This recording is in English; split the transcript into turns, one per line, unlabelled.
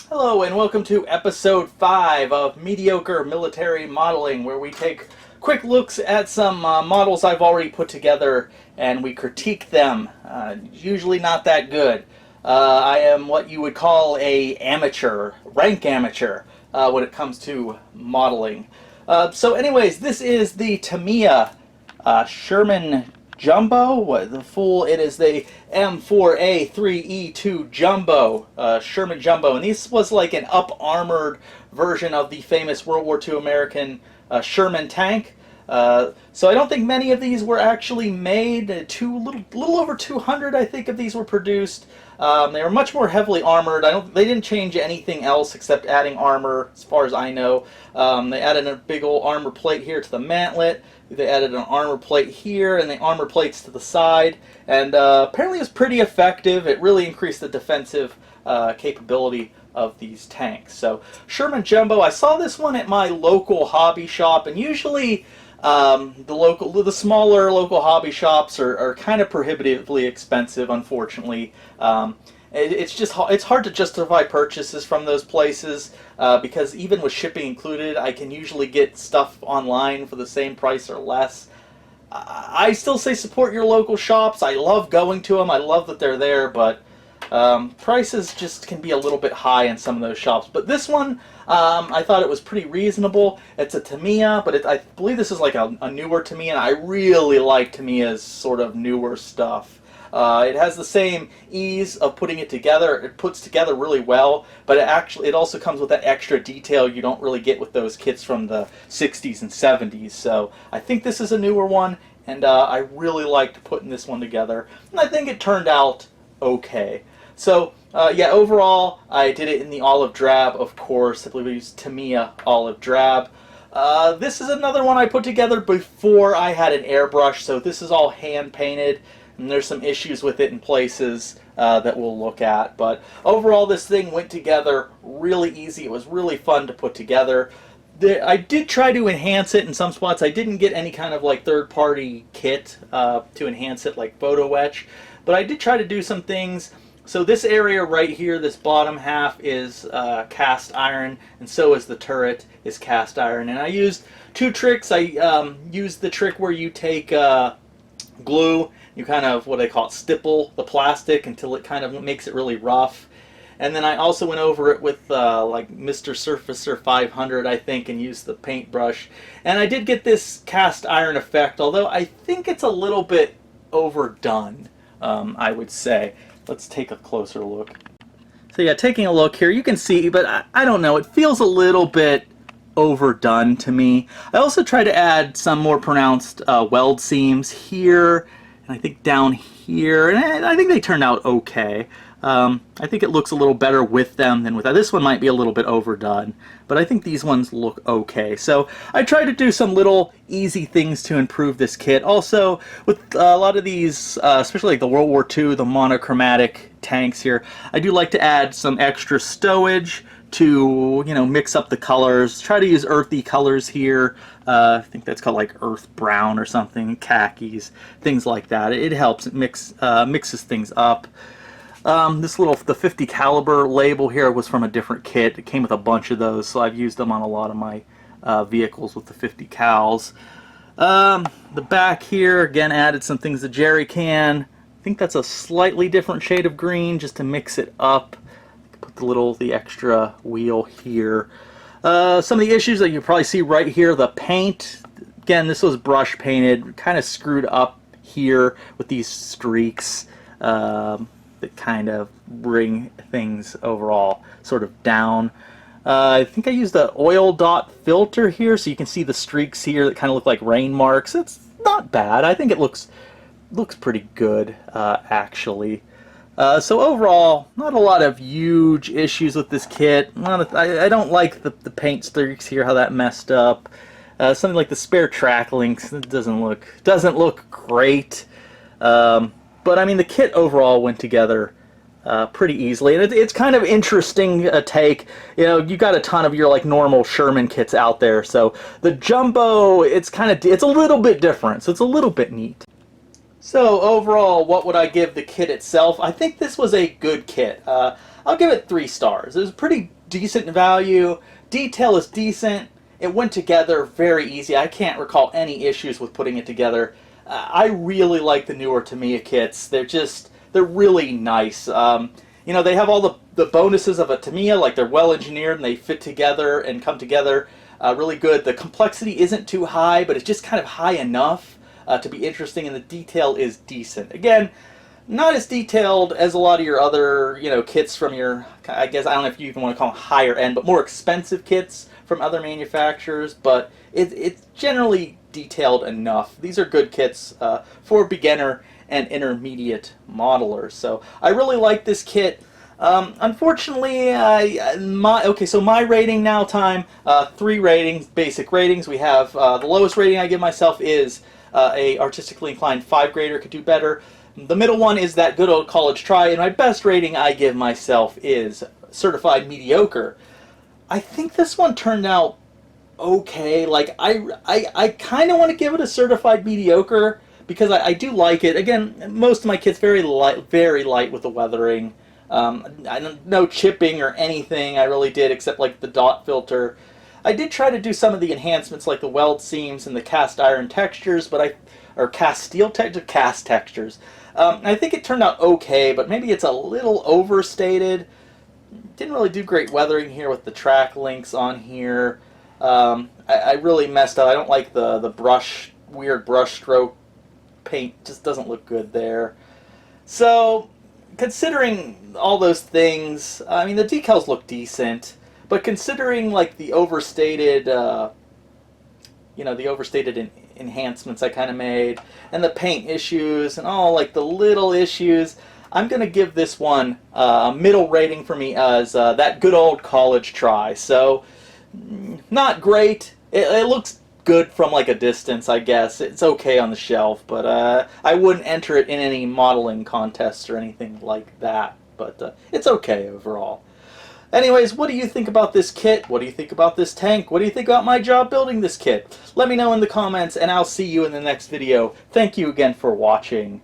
Hello and welcome to episode 5 of Mediocre Military Modeling, where we take quick looks at some models I've already put together and we critique them. Usually not that good. I am what you would call a amateur, rank amateur, when it comes to modeling. So anyways, this is the Tamiya Sherman Jumbo. It is the M4A3E2 Jumbo, Sherman Jumbo, and this was like an up-armored version of the famous World War II American Sherman tank. So I don't think many of these were actually made. Little over 200, I think, of these were produced. They were much more heavily armored. They didn't change anything else except adding armor, as far as I know. They added a big old armor plate here to the mantlet. They added an armor plate here and the armor plates to the side, and apparently it was pretty effective. It really increased the defensive capability of these tanks. So Sherman Jumbo, I saw this one at my local hobby shop, and usually the smaller local hobby shops are kind of prohibitively expensive, unfortunately. It's hard to justify purchases from those places because even with shipping included, I can usually get stuff online for the same price or less. I still say support your local shops. I love going to them. I love that they're there, but prices just can be a little bit high in some of those shops. But this one, I thought it was pretty reasonable. It's a Tamiya, but I believe this is like a newer Tamiya, and I really like Tamiya's sort of newer stuff. It has the same ease of putting it together. It puts together really well, but it also comes with that extra detail you don't really get with those kits from the 60s and 70s. So I think this is a newer one, and I really liked putting this one together, and I think it turned out okay. So yeah, overall, I did it in the olive drab, of course. I believe I used Tamiya olive drab. This is another one I put together before I had an airbrush, so this is all hand painted. And there's some issues with it in places that we'll look at. But overall, this thing went together really easy. It was really fun to put together. I did try to enhance it in some spots. I didn't get any kind of like third-party kit to enhance it like photo etch. But I did try to do some things. So this area right here, this bottom half, is cast iron, and so is the turret is cast iron. And I used two tricks. I used the trick where you take glue, you kind of, what I call it, stipple the plastic until it kind of makes it really rough. And then I also went over it with like Mr. Surfacer 500, I think, and used the paintbrush. And I did get this cast iron effect, although I think it's a little bit overdone, I would say. Let's take a closer look. So yeah, taking a look here, you can see, but I don't know, it feels a little bit overdone to me. I also tried to add some more pronounced weld seams here, and I think down here, and I think they turned out okay. I think it looks a little better with them than without. This one might be a little bit overdone, but I think these ones look okay. So I tried to do some little easy things to improve this kit. Also, with a lot of these, especially like the World War II, the monochromatic tanks here, I do like to add some extra stowage to, you know, mix up the colors. Try to use earthy colors here. I think that's called like earth brown or something, khakis, things like that. It helps. It mixes things up. The 50 caliber label here was from a different kit. It came with a bunch of those, so I've used them on a lot of my vehicles with the 50 cals. The back here, again, added some things to jerry can. I think that's a slightly different shade of green just to mix it up. Put the extra wheel here. Some of the issues that you probably see right here, the paint. Again, this was brush painted, kind of screwed up here with these streaks that kind of bring things overall sort of down. I think I used the oil dot filter here, so you can see the streaks here that kind of look like rain marks. It's not bad. I think it looks pretty good, actually. So overall, not a lot of huge issues with this kit. I don't like the paint streaks here, how that messed up. Something like the spare track links, it doesn't look great. But I mean, the kit overall went together pretty easily, and it's kind of interesting take. You know, you got a ton of your like normal Sherman kits out there, so the Jumbo, it's a little bit different, so it's a little bit neat. So overall, what would I give the kit itself? I think this was a good kit. I'll give it 3 stars. It was pretty decent value. Detail is decent. It went together very easy. I can't recall any issues with putting it together. I really like the newer Tamiya kits. They're really nice. You know, they have all the bonuses of a Tamiya, like they're well engineered and they fit together and come together really good. The complexity isn't too high, but it's just kind of high enough to be interesting, and the detail is decent. Again, not as detailed as a lot of your other, you know, kits from your, I guess, I don't know if you even want to call them higher end, but more expensive kits from other manufacturers, but it's generally detailed enough. These are good kits for beginner and intermediate modelers. So I really like this kit. Unfortunately, so my rating now time, 3 ratings, basic ratings. We have the lowest rating I give myself is a artistically inclined 5 grader, could do better. The middle one is that good old college try, and my best rating I give myself is certified mediocre. I think this one turned out okay. Like, I kind of want to give it a certified mediocre because I do like it. Again, most of my kits very light with the weathering. No chipping or anything I really did except like the dot filter. I did try to do some of the enhancements like the weld seams and the cast iron textures, or cast steel textures, cast textures. I think it turned out okay, but maybe it's a little overstated. Didn't really do great weathering here with the track links on here. I really messed up. I don't like the weird brush stroke paint. Just doesn't look good there. So, considering all those things, I mean, the decals look decent, but considering like the overstated, the overstated enhancements I kind of made, and the paint issues, and all like the little issues, I'm going to give this one a middle rating for me as that good old college try. So, not great. It looks good from like a distance, I guess. It's okay on the shelf, but I wouldn't enter it in any modeling contests or anything like that. But it's okay overall. Anyways, what do you think about this kit? What do you think about this tank? What do you think about my job building this kit? Let me know in the comments, and I'll see you in the next video. Thank you again for watching.